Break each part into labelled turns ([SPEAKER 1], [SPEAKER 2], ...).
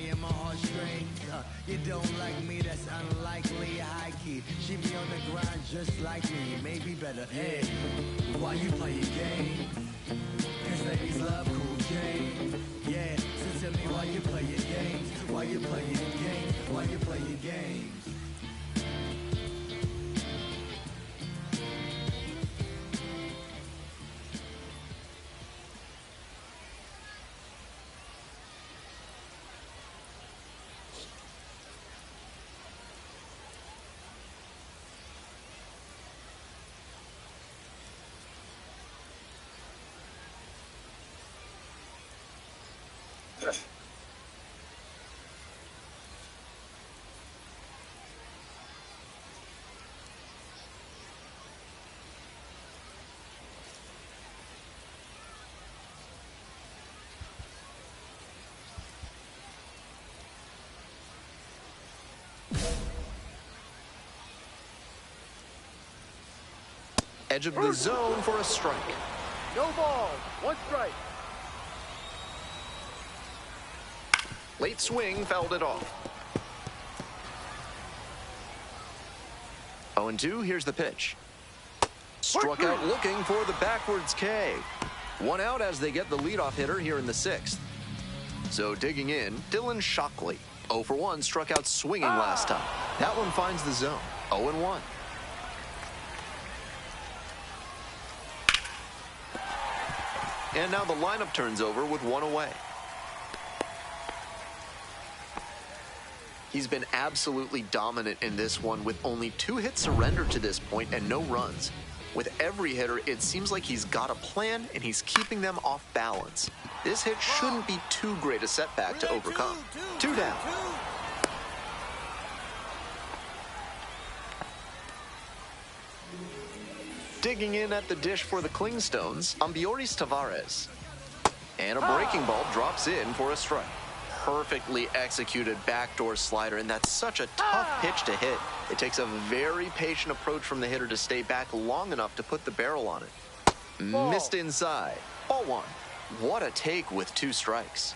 [SPEAKER 1] playing my heartstrings. You don't like me, that's unlikely. High key, she be on the grind just like me, maybe better. Hey, why you play your game? Cause ladies love Cool J. Yeah, so tell me why you play your games. Why you play your games? Why you play your games?
[SPEAKER 2] Edge of the zone for a strike.
[SPEAKER 3] No ball, one strike.
[SPEAKER 2] Late swing fouled it off. 0-2, here's the pitch. Struck out looking for the backwards K. One out as they get the leadoff hitter here in the 6th. So digging in, Dylan Shockley. 0 for 1, struck out swinging last time. That one finds the zone. 0-1. And now the lineup turns over with one away. He's been absolutely dominant in this one with only 2 hits surrendered to this point and no runs. With every hitter, it seems like he's got a plan and he's keeping them off balance. This hit shouldn't be too great a setback to overcome. 2 down. Digging in at the dish for the Klingstones, Ambioris Tavares. And a breaking ball drops in for a strike. Perfectly executed backdoor slider, and that's such a tough pitch to hit. It takes a very patient approach from the hitter to stay back long enough to put the barrel on it. Missed inside. Ball 1. What a take with 2 strikes.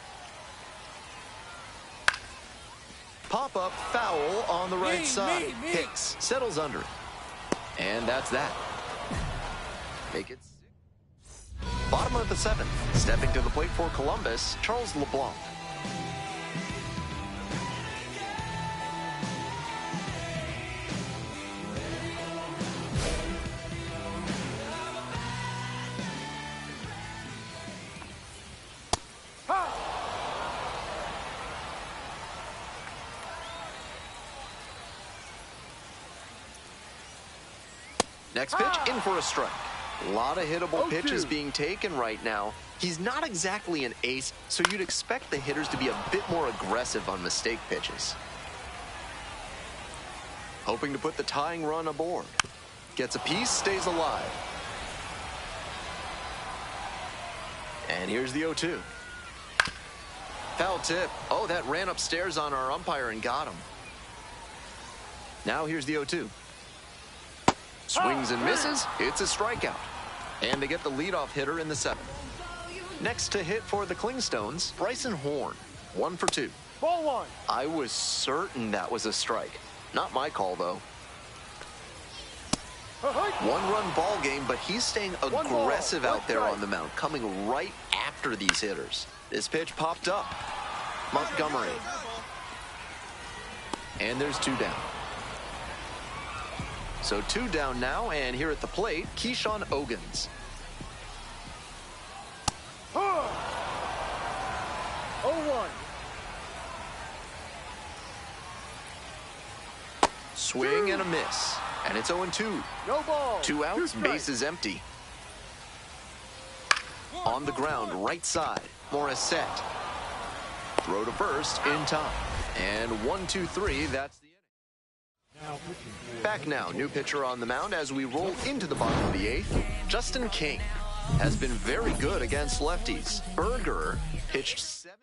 [SPEAKER 2] Pop-up foul on the right side. Hicks settles under it. And that's that. Make it 6. Bottom of the 7th. Stepping to the plate for Columbus, Charles LeBlanc. Next pitch, in for a strike. A lot of hittable pitches being taken right now. He's not exactly an ace, so you'd expect the hitters to be a bit more aggressive on mistake pitches. Hoping to put the tying run aboard. Gets a piece, stays alive. And here's the 0-2. Foul tip. Oh, that ran upstairs on our umpire and got him. Now here's the 0-2. Swings and misses. It's a strikeout. And they get the leadoff hitter in the 7th. Next to hit for the Klingstones, Bryson Horn. 1 for 2.
[SPEAKER 3] Ball 1.
[SPEAKER 2] I was certain that was a strike. Not my call, though. 1-run ball game, but he's staying aggressive out there on the mound, coming right after these hitters. This pitch popped up. Montgomery. And there's 2 down. So 2 down now, and here at the plate, Keyshawn Ogans.
[SPEAKER 3] 0-1.
[SPEAKER 2] Swing and a miss. And it's 0-2.
[SPEAKER 3] No ball.
[SPEAKER 2] 2 outs, bases empty. On the ground, right side, Morissette. Throw to first in time. And 1-2-3, that's the inning. Back now, new pitcher on the mound as we roll into the bottom of the 8th. Justin King has been very good against lefties. Berger pitched 7.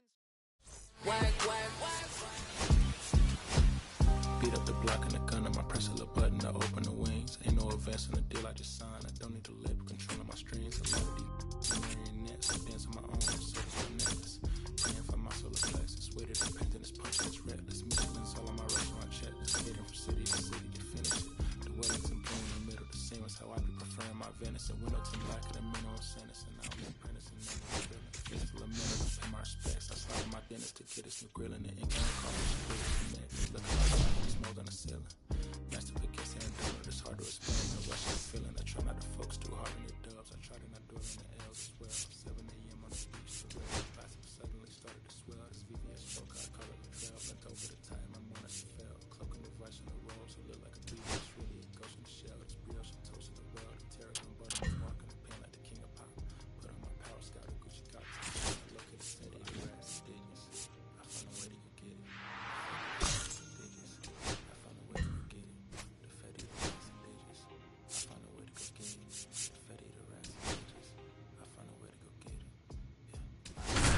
[SPEAKER 4] Beat up the block and the gun, I press a little button to open the wings. Ain't no advance on the deal I just signed. I don't need to lip controlling my strings. I love deep marionettes. I dance on my own, so it's my necklace. Paying for my solar plexus. Weighted and painted this get us new grill in the ink on the car. Looking like smoke on the ceiling. Master pick his hand down, it's hard to explain. No rush of feeling. I try not to focus too hard on the dubs. I try to not dwell in the L's as well. 7 a.m. on the beach, so passive suddenly started to swell. This VVS choke, I call it a trail. Left over the time, I'm on as it fell. Cloaking the vice in the rolls, it look like a beach. It's really a ghost in the shell. It's brioche and toast in the well. The terror and butter, I'm walking the pen like the king of pop. Put on my power scout, a Gucci cocktail. I look at the city, the grass, digits. I found a way to go get it. I found a way to go get it. The fatty, the rats and digits. I found a way to go get it. The fatty, the rats and digits. I found a way to go get it. Yeah.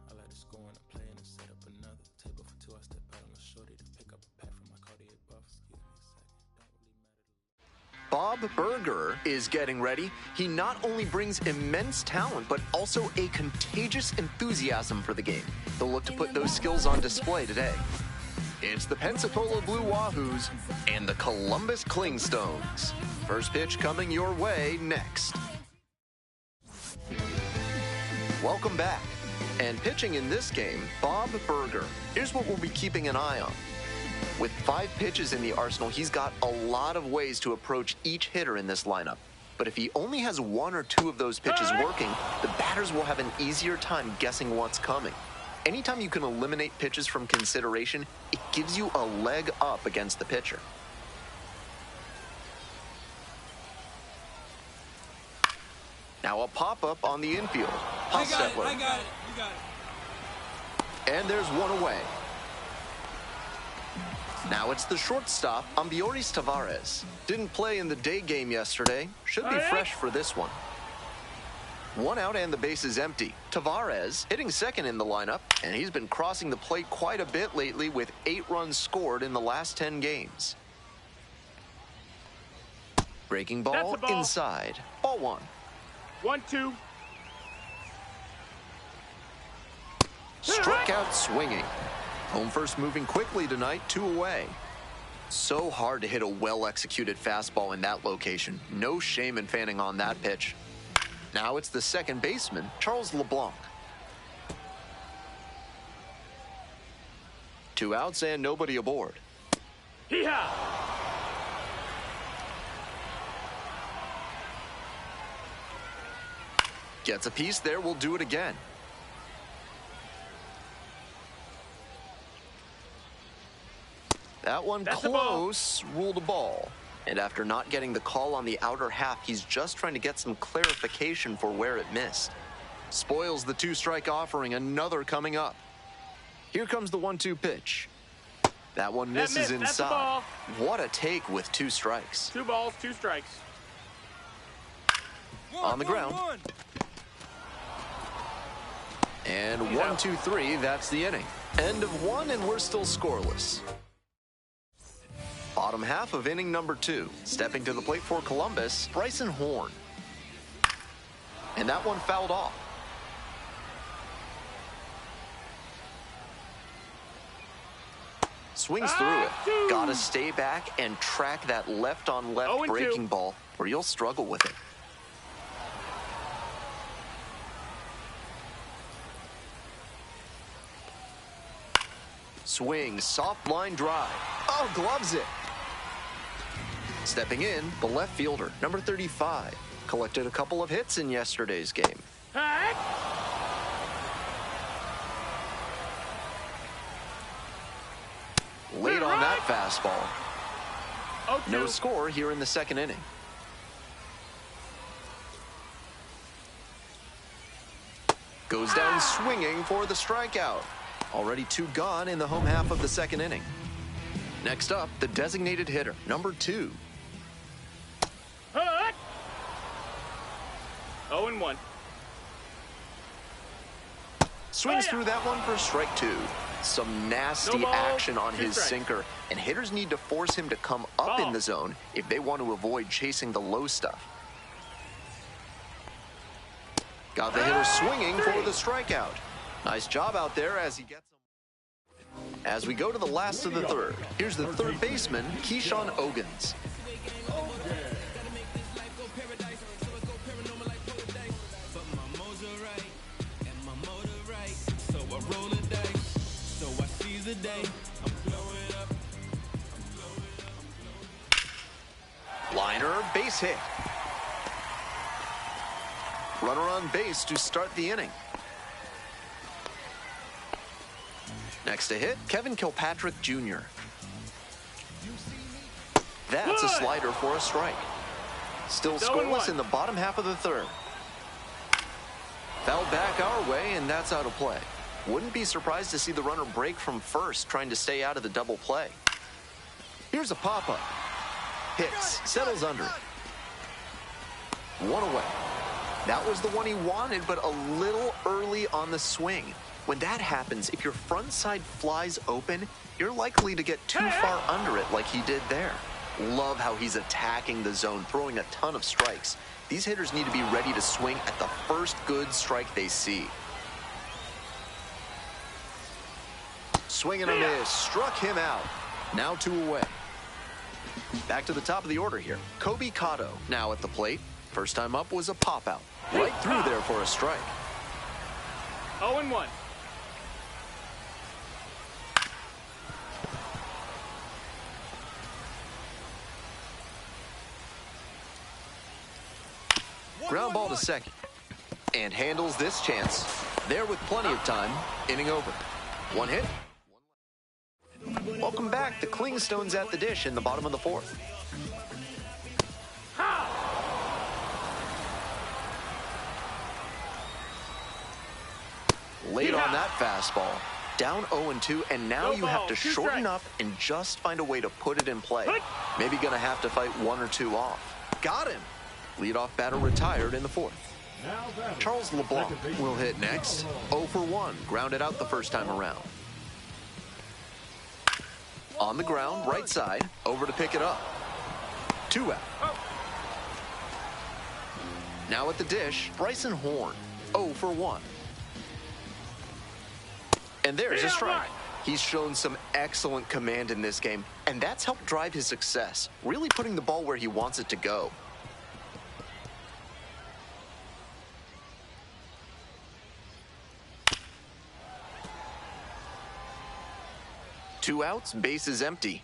[SPEAKER 4] I like to score and play and set up another table for two. I step out on the shorty to pick up a pack from my Cartier buffs. Give me a second. Don't really matter.
[SPEAKER 2] Bob Berger is getting ready. He not only brings immense talent, but also a contagious enthusiasm for the game. They'll look to put those skills on display today. It's the Pensacola Blue Wahoos and the Columbus Clingstones. First pitch coming your way next. Welcome back. And pitching in this game, Bob Berger. Here's what we'll be keeping an eye on. With 5 pitches in the arsenal, he's got a lot of ways to approach each hitter in this lineup. But if he only has 1 or 2 of those pitches working, the batters will have an easier time guessing what's coming. Anytime you can eliminate pitches from consideration, it gives you a leg up against the pitcher. Now a pop-up on the infield. Hostetler.
[SPEAKER 5] I got it. You got it.
[SPEAKER 2] And there's one away. Now it's the shortstop, Ambioris Tavares. Didn't play in the day game yesterday. Should be fresh for this one. 1 out and the base is empty. Tavares hitting second in the lineup, and he's been crossing the plate quite a bit lately with 8 runs scored in the last 10 games. Breaking ball inside. Ball 1.
[SPEAKER 3] 1-2.
[SPEAKER 2] Struck out swinging. Home first moving quickly tonight, 2 away. So hard to hit a well-executed fastball in that location. No shame in fanning on that pitch. Now it's the second baseman, Charles LeBlanc. 2 outs and nobody aboard.
[SPEAKER 3] Hee-haw!
[SPEAKER 2] Gets a piece there, we'll do it again. That one close, ruled a ball. And after not getting the call on the outer half, he's just trying to get some clarification for where it missed. Spoils the 2-strike offering, another coming up. Here comes the 1-2 pitch. That one misses inside. What a take with 2 strikes.
[SPEAKER 3] 2 balls, 2 strikes.
[SPEAKER 2] On the ground. And 1-2-3, that's the inning. End of 1, and we're still scoreless. Bottom half of inning number 2. Stepping to the plate for Columbus, Bryson Horn. And that one fouled off. Swings through it. Gotta stay back and track that left-on-left breaking ball, or you'll struggle with it. Swing, soft line drive. Oh, gloves it. Stepping in, the left fielder, number 35. Collected a couple of hits in yesterday's game. Late on that fastball. No score here in the second inning. Goes down swinging for the strikeout. Already 2 gone in the home half of the second inning. Next up, the designated hitter, number 2.
[SPEAKER 3] 0-1.
[SPEAKER 2] Swings through that one for strike 2. Some nasty action on his sinker, and hitters need to force him to come up in the zone if they want to avoid chasing the low stuff. Got the hitter swinging for the strikeout. Nice job out there as he gets him. As we go to the last of the third, here's the third baseman, Keyshawn Ogans.
[SPEAKER 5] So I roll the dice.
[SPEAKER 2] Liner, base hit. Runner on base to start the inning. Next to hit, Kevin Kilpatrick Jr. That's a slider for a strike. Still scoreless in the bottom half of the third. Fouled back our way, and that's out of play. Wouldn't be surprised to see the runner break from first, trying to stay out of the double play. Here's a pop-up. Hits, settles under it. One away. That was the one he wanted, but a little early on the swing. When that happens, if your front side flies open, you're likely to get too far under it like he did there. Love how he's attacking the zone, throwing a ton of strikes. These hitters need to be ready to swing at the first good strike they see. Swing and a miss, struck him out. Now 2 away. Back to the top of the order here. Kobe Cotto now at the plate. First time up was a pop-out. Right through there for a strike.
[SPEAKER 3] 0-1.
[SPEAKER 2] Ground ball to second. And handles this chance. There with plenty of time. Inning over. One hit. Welcome back. The Klingstones at the dish in the bottom of the fourth. Late on that fastball. Down 0-2, and now you have to shorten up and just find a way to put it in play. Maybe gonna have to fight 1 or 2 off. Got him. Leadoff batter retired in the fourth. Charles LeBlanc will hit next. 0 for 1, grounded out the first time around. On the ground, right side, over to pick it up. 2 out. Now at the dish, Bryson Horn, 0 for 1. And there's a strike. He's shown some excellent command in this game, and that's helped drive his success, really putting the ball where he wants it to go. Two outs, base is empty.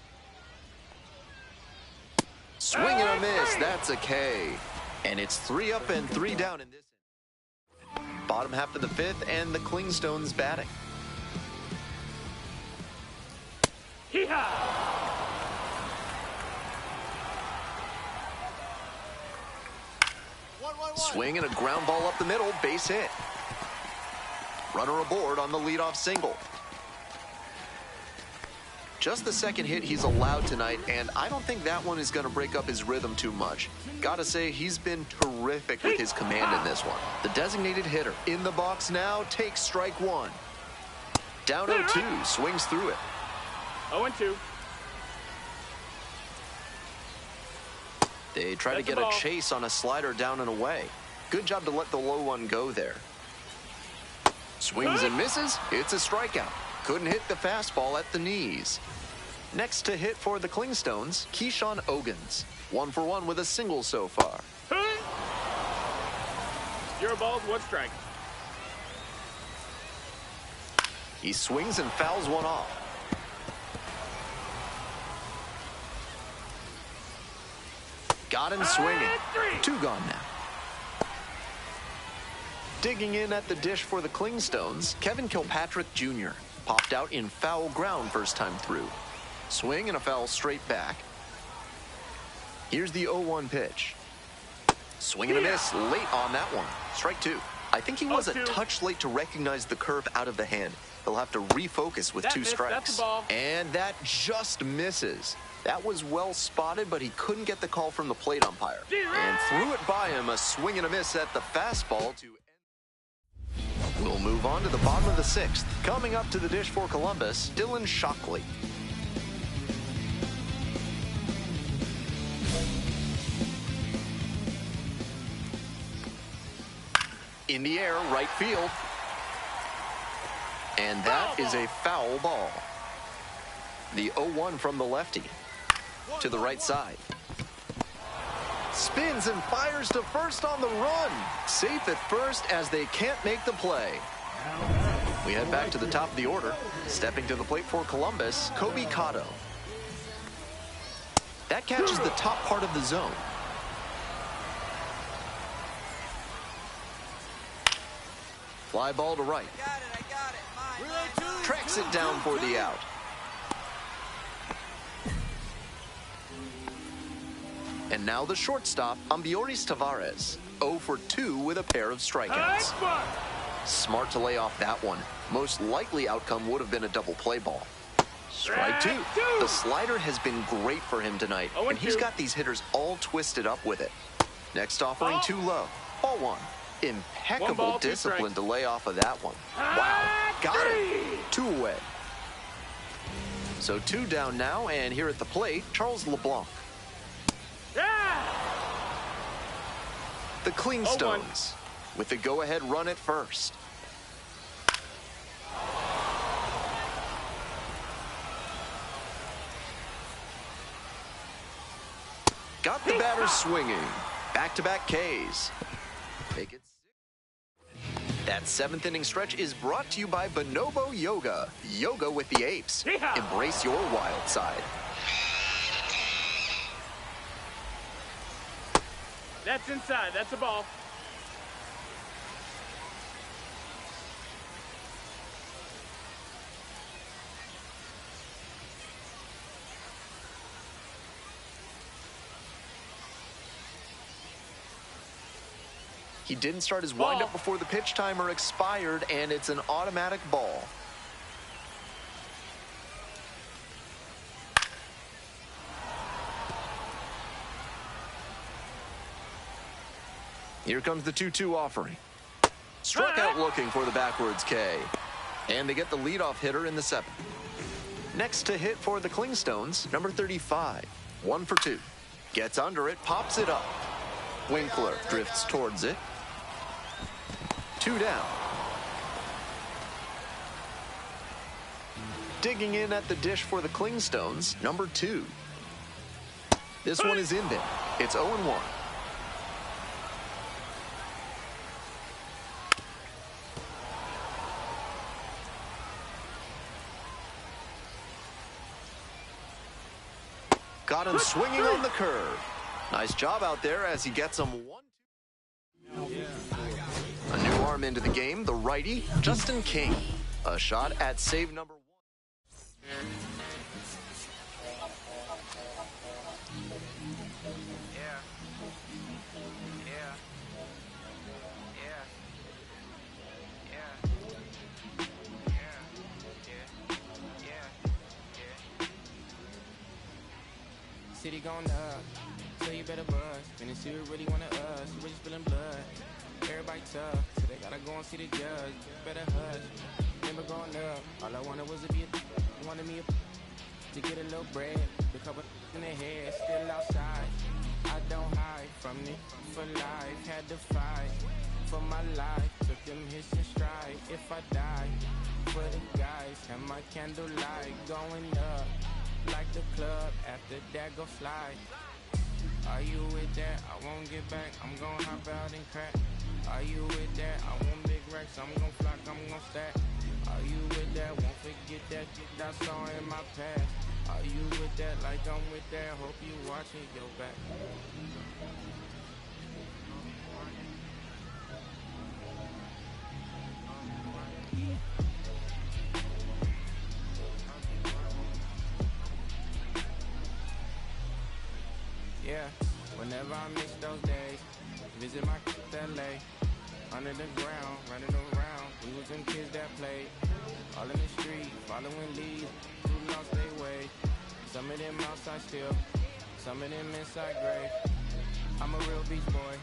[SPEAKER 2] Swing and a miss, that's a K. And it's 3 up and 3 down in this. Bottom half of the fifth, and the Klingstones batting. Swing and a ground ball up the middle, base hit. Runner aboard on the leadoff single. Just the second hit he's allowed tonight, and I don't think that one is going to break up his rhythm too much. Gotta say, he's been terrific with his command in this one. The designated hitter in the box now takes strike 1. Down 0-2, swings through it.
[SPEAKER 3] 0-2.
[SPEAKER 2] They try to get a chase on a slider down and away. Good job to let the low one go there. Swings and misses. It's a strikeout. Couldn't hit the fastball at the knees. Next to hit for the Klingstones, Keyshawn Ogans. 1 for 1 with a single so far.
[SPEAKER 3] 0 balls, 1 strike.
[SPEAKER 2] He swings and fouls one off. Got him swinging. 2 gone now. Digging in at the dish for the Klingstones, Kevin Kilpatrick Jr. Popped out in foul ground first time through. Swing and a foul straight back. Here's the 0-1 pitch. Swing and a miss late on that one. Strike 2. I think he was a touch late to recognize the curve out of the hand. He'll have to refocus with 2 strikes.
[SPEAKER 3] That's the ball.
[SPEAKER 2] And that just misses. That was well spotted, but he couldn't get the call from the plate umpire. And threw it by him, a swing and a miss at the fastball to end. We'll move on to the bottom of the 6th. Coming up to the dish for Columbus, Dylan Shockley. In the air, right field. And that is a foul ball. The 0-1 from the lefty. To the right side. Spins and fires to first on the run. Safe at first as they can't make the play. We head back to the top of the order. Stepping to the plate for Columbus, Kobe Cotto. That catches the top part of the zone. Fly ball to right.
[SPEAKER 5] I got it. Mine.
[SPEAKER 2] Tracks it down for the out. And now the shortstop, Ambioris Tavares. 0 for 2 with a pair of strikeouts. Smart to lay off that one. Most likely outcome would have been a double play ball. Strike 2. The slider has been great for him tonight, and he's got these hitters all twisted up with it. Next offering too low. Ball 1. Impeccable discipline to lay off of that one. Wow, got it. 2 away. So 2 down now, and here at the plate, Charles LeBlanc. The Clingstones with the go-ahead run at first. Got the batter swinging. Back-to-back Ks. Make it 6. That 7th inning stretch is brought to you by Bonobo Yoga. Yoga with the apes. Embrace your wild side.
[SPEAKER 3] That's inside. That's a ball.
[SPEAKER 2] He didn't start his windup before the pitch timer expired, and it's an automatic ball. Here comes the 2-2 offering. Struck out looking for the backwards K. And they get the leadoff hitter in the 7th. Next to hit for the Clingstones, number 35. 1 for 2. Gets under it, pops it up. Winkler drifts towards it. 2 down. Digging in at the dish for the Clingstones, number 2. This one is in there. It's 0-1. Got him swinging on the curve. Nice job out there as he gets him 1-2. A new arm into the game, the righty, Justin King. A shot at save number 1.
[SPEAKER 6] City going up, so you better buzz. Finish you really wanna us, you really spilling blood. Everybody tough, so they gotta go and see the judge. Better hush, remember growing up, all I wanted was to be a, wanted me to get a little bread. The couple in the head, still outside. I don't hide from it, for life, had to fight. For my life, took them hits in stride. If I die, for the guys, and my candlelight going up. Like the club, after that go fly. Are you with that? I won't get back, I'm gon' hop out and crack. Are you with that? I want big racks, I'm gon' flock, I'm gon' stack. Are you with that? Won't forget that shit I saw in my past. Are you with that? Like I'm with that, hope you watching your back. Yeah, whenever I miss those days, visit my LA. Under the ground, running around, we was them kids that played. All in the street, following leads, who lost their way. Some of them outside still, some of them inside grave. I'm a real beach boy,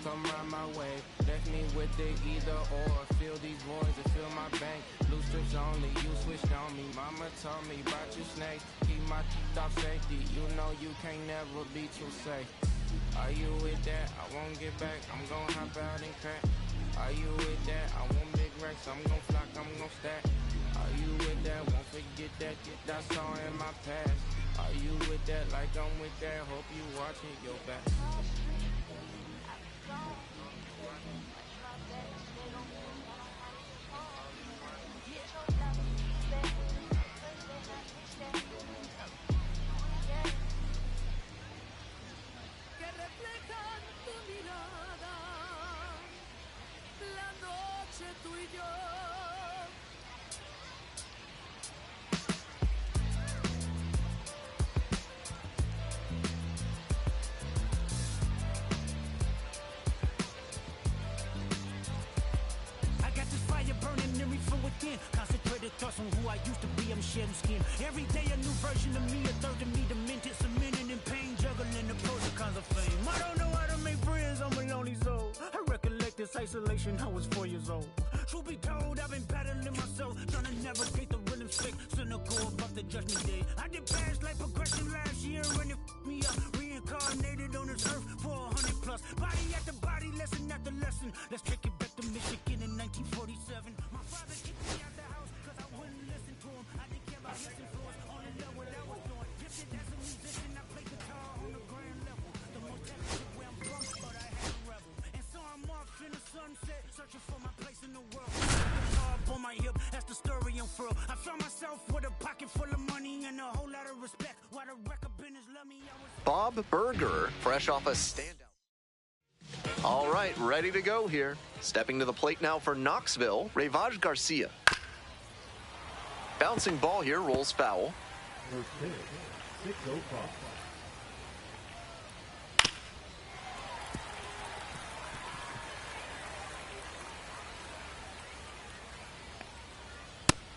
[SPEAKER 6] come round my way. Left me with the either or, fill these voids and fill my bank. Blue strips only, you switched on me. Mama told me about you snakes, keep my off safety. You know you can't never be too safe. Are you with that? I won't get back, I'm gon' hop out and crack. Are you with that? I want big racks, I'm gon' flock, I'm gon' stack. Are you with that? Won't forget that shit I saw in my past. Are you with that? Like I'm with that, hope you watching your back.
[SPEAKER 7] I used to be, I'm shedding skin. Every day a new version of me, a third of me demented, cemented in pain, juggling the pros and cons of fame. I don't know how to make friends, I'm a lonely soul. I recollect this isolation, I was 4 years old. Truth be told, I've been battling myself, trying to navigate the rhythm stick, cynical about the judgment day. I did past life progression last year when it f***ed me up, reincarnated on this earth for 100 plus. Body after body, lesson after lesson. Let's take it back to Michigan in 1947. My father kicked me out the house cause I wouldn't listen to him. I didn't care about his influence, only love what I was doing. Gifted as a musician, I played guitar on the grand level. The most talented where I'm from, but I had a rebel. And so I'm off in the sunset, searching for my place in the world. Guitar up on my hip, that's the story I'm from. I found myself with a pocket full of money and a whole lot of respect. While the record business love me, I was...
[SPEAKER 2] Bob Berger, fresh off a standout. All right, ready to go here. Stepping to the plate now for Knoxville, Rayvaj Garcia. Bouncing ball here, rolls foul.
[SPEAKER 8] First pitch, 6:05.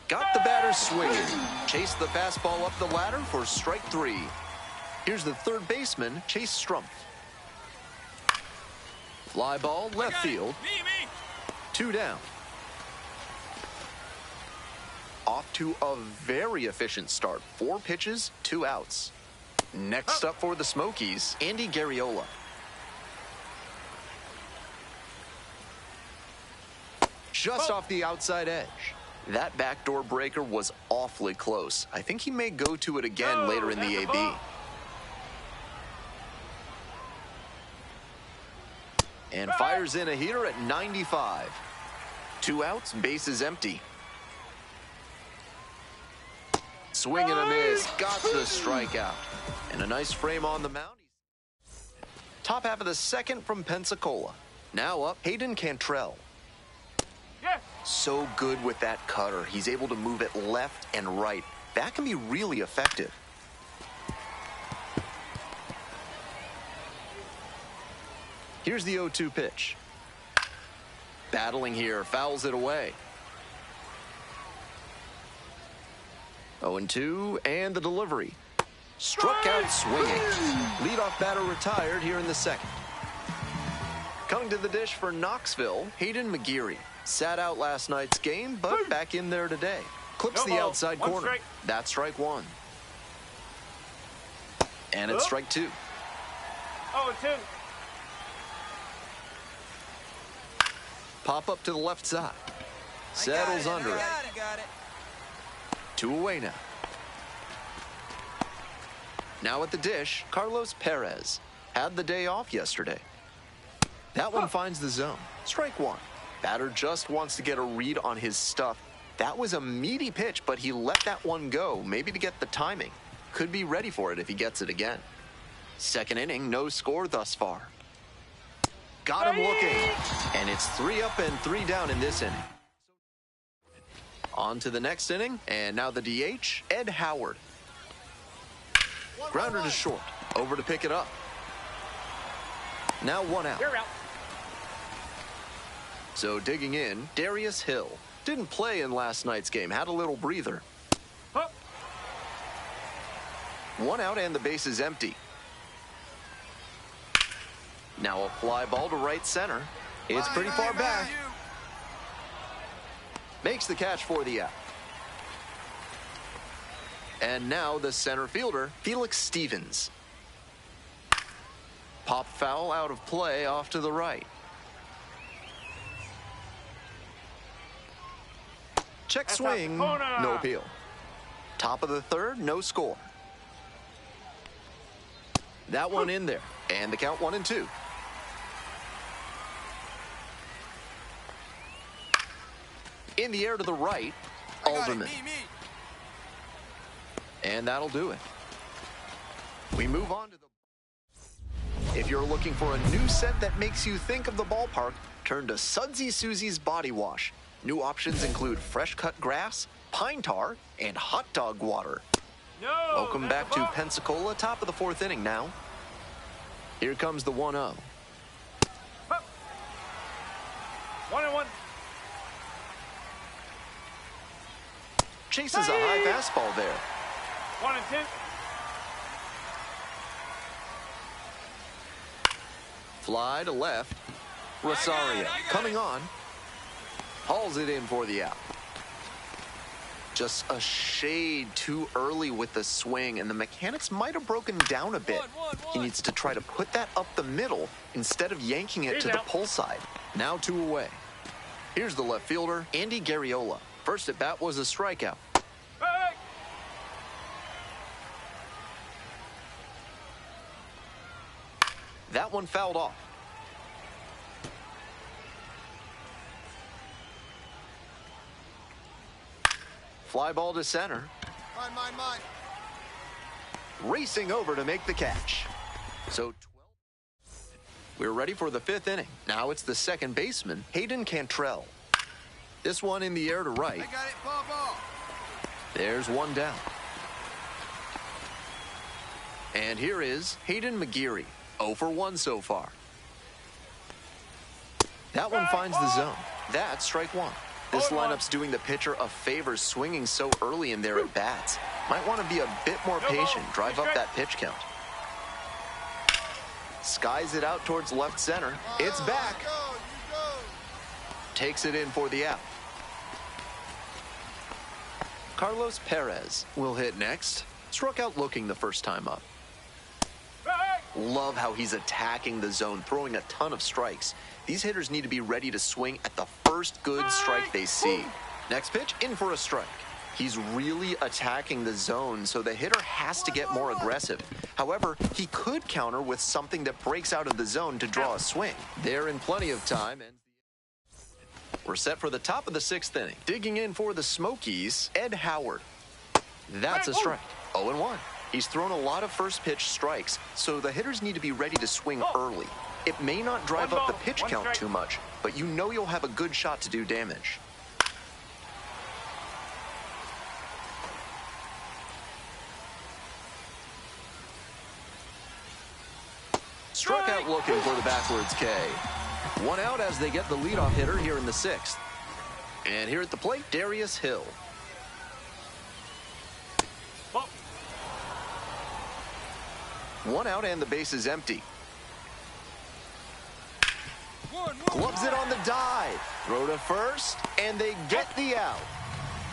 [SPEAKER 2] Got the batter swinging. Chased the fastball up the ladder for strike 3. Here's the third baseman, Chase Strumpf. Fly ball, left field.
[SPEAKER 3] Me.
[SPEAKER 2] 2 down. Off to a very efficient start. 4 pitches, 2 outs. Next up for the Smokies, Andy Garriola. Just off the outside edge. That backdoor breaker was awfully close. I think he may go to it again later in the AB. And fires in a heater at 95. 2 outs, bases empty. Swing and a miss, got the strikeout. And a nice frame on the mound. Top half of the second from Pensacola. Now up, Hayden Cantrell.
[SPEAKER 3] Yes.
[SPEAKER 2] So good with that cutter. He's able to move it left and right. That can be really effective. Here's the 0-2 pitch. Battling here, fouls it away. 0-2, and the delivery. Struck out swinging. Leadoff batter retired here in the second. Coming to the dish for Knoxville, Hayden McGeary. Sat out last night's game, but back in there today. Clips the outside corner.
[SPEAKER 3] Strike.
[SPEAKER 2] That's strike 1. And it's strike 2.
[SPEAKER 3] 0-2.
[SPEAKER 2] Pop up to the left side. Settles under it.
[SPEAKER 5] Got it.
[SPEAKER 2] 2 away now. Now at the dish, Carlos Perez. Had the day off yesterday. That one finds the zone. Strike 1. Batter just wants to get a read on his stuff. That was a meaty pitch, but he let that one go, maybe to get the timing. Could be ready for it if he gets it again. Second inning, no score thus far. Got him looking. And it's 3 up and 3 down in this inning. On to the next inning, and now the DH, Ed Howard. Grounder to short. Over to pick it up. Now 1 out.
[SPEAKER 3] You're out.
[SPEAKER 2] So digging in, Darius Hill. Didn't play in last night's game, had a little breather. 1 out and the base is empty. Now a fly ball to right center. It's pretty far back. Makes the catch for the out. And now the center fielder, Felix Stevens. Pop foul out of play off to the right. Check swing, no appeal. Top of the third, no score. That one in there, and the count 1-2. In the air to the right, Alderman. And that'll do it. We move on to the... If you're looking for a new set that makes you think of the ballpark, turn to Sudsy Susie's Body Wash. New options include fresh cut grass, pine tar, and hot dog water. Welcome back to Pensacola, top of the 4th inning now. Here comes the 1-0.
[SPEAKER 3] 1-1.
[SPEAKER 2] chases a high fastball there.
[SPEAKER 3] 1 and 2.
[SPEAKER 2] Fly to left. Rosario coming on. Hauls it in for the out. Just a shade too early with the swing, and the mechanics might have broken down a bit. He needs to try to put that up the middle instead of yanking it to the pull side. Now 2 away. Here's the left fielder, Andy Garriola. First at bat was a strikeout.
[SPEAKER 3] Hey!
[SPEAKER 2] That one fouled off. Fly ball to center.
[SPEAKER 5] Mine.
[SPEAKER 2] Racing over to make the catch. So 12. We're ready for the 5th inning. Now it's the second baseman, Hayden Cantrell. This one in the air to right.
[SPEAKER 5] I got it, ball.
[SPEAKER 2] There's one down. And here is Hayden McGeary, 0 for 1 so far. That one finds the zone. That's strike 1. This lineup's doing the pitcher a favor swinging so early in their at-bats. Might want to be a bit more patient, drive up that pitch count. Skies it out towards left center. It's back. Takes it in for the out. Carlos Perez will hit next. Struck out looking the first time up. Love how he's attacking the zone, throwing a ton of strikes. These hitters need to be ready to swing at the first good strike they see. Next pitch, in for a strike. He's really attacking the zone, so the hitter has to get more aggressive. However, he could counter with something that breaks out of the zone to draw a swing. They're in plenty of time, and we're set for the top of the 6th inning. Digging in for the Smokies, Ed Howard. That's a strike. 0-1. He's thrown a lot of first pitch strikes, so the hitters need to be ready to swing early. It may not drive up the pitch count too much, but you know you'll have a good shot to do damage. Struck out looking for the backwards K. 1 out as they get the leadoff hitter here in the 6th. And here at the plate, Darius Hill. One out and the base is empty. Glubs it on the dive. Throw to first, and they get the out.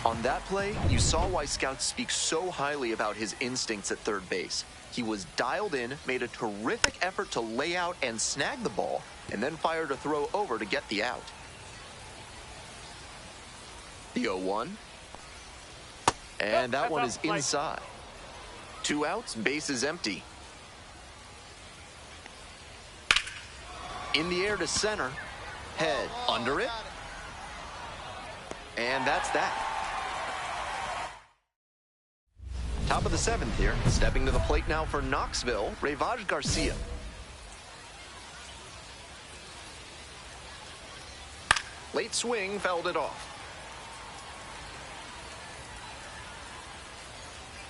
[SPEAKER 2] On that play, you saw why scouts speak so highly about his instincts at third base. He was dialed in, made a terrific effort to lay out and snag the ball, and then fired a throw over to get the out. The 0-1. And that one is inside. 2 outs, base is empty. In the air to center. Head under it. And that's that. Top of the 7th here. Stepping to the plate now for Knoxville, Rayvaj Garcia. Late swing, fouled it off.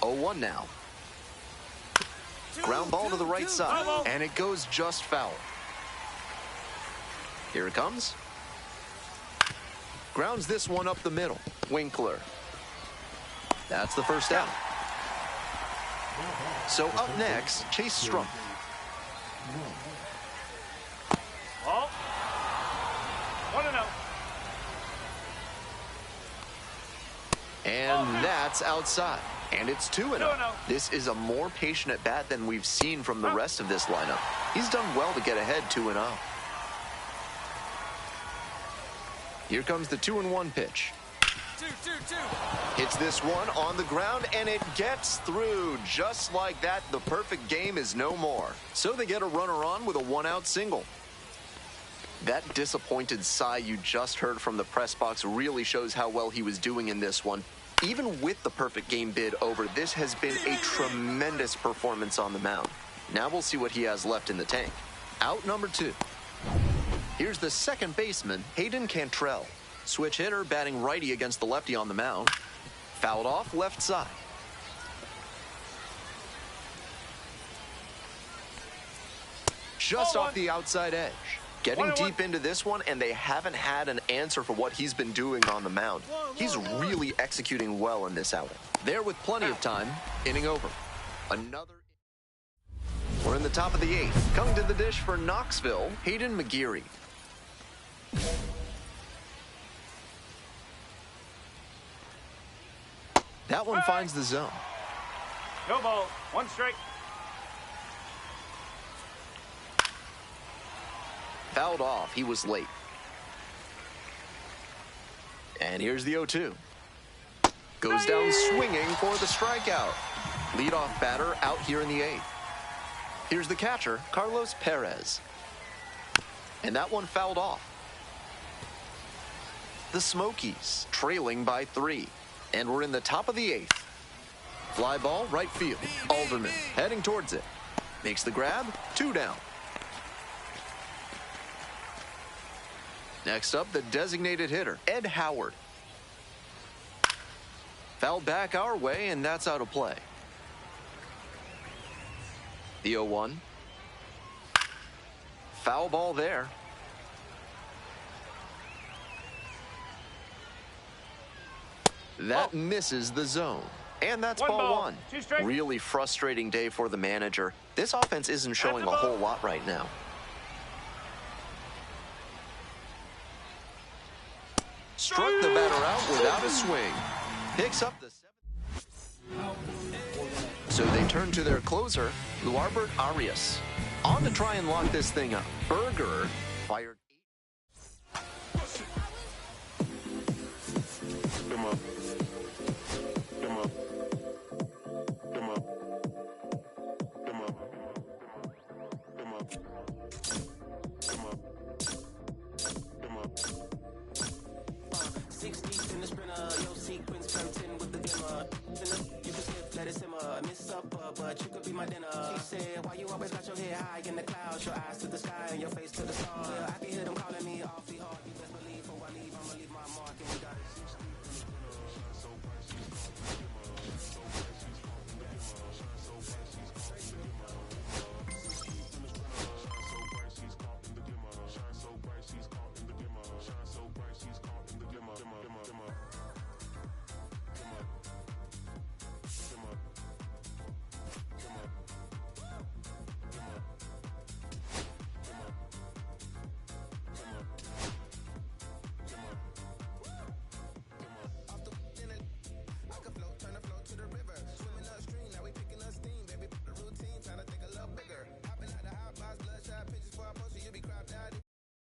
[SPEAKER 2] 0-1 now. Ground ball to the right side, and it goes just foul. Here it comes. Grounds this one up the middle. Winkler. That's the first out. So up next, Chase Strunk.
[SPEAKER 3] Ball. 1-0.
[SPEAKER 2] And that's outside. And it's 2-0. This is a more patient at bat than we've seen from the rest of this lineup. He's done well to get ahead 2-0. Here comes the 2-1 pitch.
[SPEAKER 5] 2-2-2.
[SPEAKER 2] Hits this one on the ground, and it gets through. Just like that, the perfect game is no more. So they get a runner on with a 1-out single. That disappointed sigh you just heard from the press box really shows how well he was doing in this one. Even with the perfect game bid over, this has been a tremendous performance on the mound. Now we'll see what he has left in the tank. Out number 2. Here's the second baseman, Hayden Cantrell. Switch hitter, batting righty against the lefty on the mound. Fouled off left side. Just off the outside edge. Getting deep into this one, and they haven't had an answer for what he's been doing on the mound. He's really executing well in this outing. There with plenty of time, inning over. We're in the top of the 8th. Coming to the dish for Knoxville, Hayden McGeary. That one finds the zone.
[SPEAKER 3] No ball. 1 strike.
[SPEAKER 2] Fouled off. He was late. And here's the 0-2. Goes down swinging for the strikeout. Leadoff batter out here in the 8th. Here's the catcher, Carlos Perez. And that one fouled off. The Smokies trailing by 3. And we're in the top of the 8th. Fly ball, right field. Alderman heading towards it. Makes the grab, 2 down. Next up, the designated hitter, Ed Howard. Fouled back our way, and that's out of play. The 0-1. Foul ball there. That misses the zone. And that's ball 1. Really frustrating day for the manager. This offense isn't showing a whole lot right now. Struck the batter out without a swing. Picks up the 7th. So they turn to their closer, Luarbert Arias. On to try and lock this thing up. Berger fired 8.
[SPEAKER 9] Come up. Come up. Come up. Come up. Come up. Come up. Come up.
[SPEAKER 10] 6 deep in the sprinter, yo sequence tempting with the dimmer. You can skip, let it simmer. Miss supper, but you could be my dinner. She said, why you always got your head high in the clouds, your eyes to the sky and your face to the stars? I can hear them calling me awfully hard. You best believe before I leave, I'ma leave my mark and we got it.